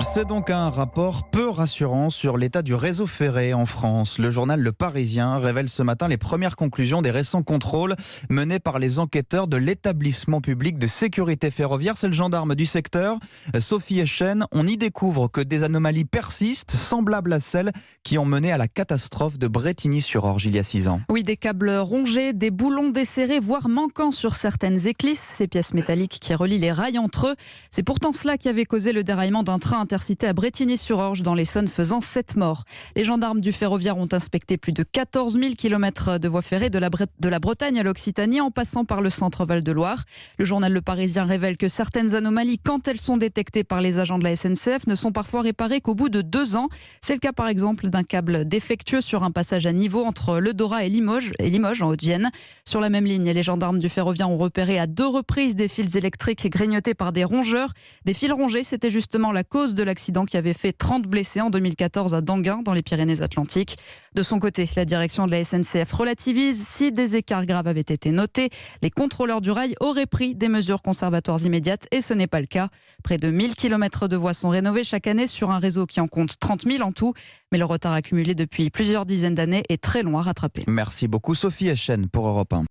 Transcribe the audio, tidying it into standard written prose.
C'est donc un rapport peu rassurant sur l'état du réseau ferré en France. Le journal Le Parisien révèle ce matin les premières conclusions des récents contrôles menés par les enquêteurs de l'établissement public de sécurité ferroviaire. C'est le gendarme du secteur, Sophie Echen. On y découvre que des anomalies persistent, semblables à celles qui ont mené à la catastrophe de Brétigny-sur-Orge il y a 6 ans. Oui, des câbles rongés, des boulons desserrés, voire manquants sur certaines éclisses, ces pièces métalliques qui relient les rails entre eux. C'est pourtant cela qui avait causé le déraillement d'un train intercité à Brétigny-sur-Orge dans l'Essonne, faisant 7 morts. Les gendarmes du ferroviaire ont inspecté plus de 14 000 km de voies ferrées de la Bretagne à l'Occitanie en passant par le centre Val-de-Loire. Le journal Le Parisien révèle que certaines anomalies, quand elles sont détectées par les agents de la SNCF, ne sont parfois réparées qu'au bout de 2 ans. C'est le cas par exemple d'un câble défectueux sur un passage à niveau entre Le Dorat et Limoges en Haute-Vienne. Sur la même ligne, les gendarmes du ferroviaire ont repéré à 2 reprises des fils électriques grignotés par des rongeurs. Des fils rongés, c'était justement la cause de l'accident qui avait fait 30 blessés en 2014 à Danguin, dans les Pyrénées-Atlantiques. De son côté, la direction de la SNCF relativise. Si des écarts graves avaient été notés, les contrôleurs du rail auraient pris des mesures conservatoires immédiates et ce n'est pas le cas. Près de 1000 km de voies sont rénovées chaque année sur un réseau qui en compte 30 000 en tout. Mais le retard accumulé depuis plusieurs dizaines d'années est très long à rattraper. Merci beaucoup Sophie Echen pour Europe 1.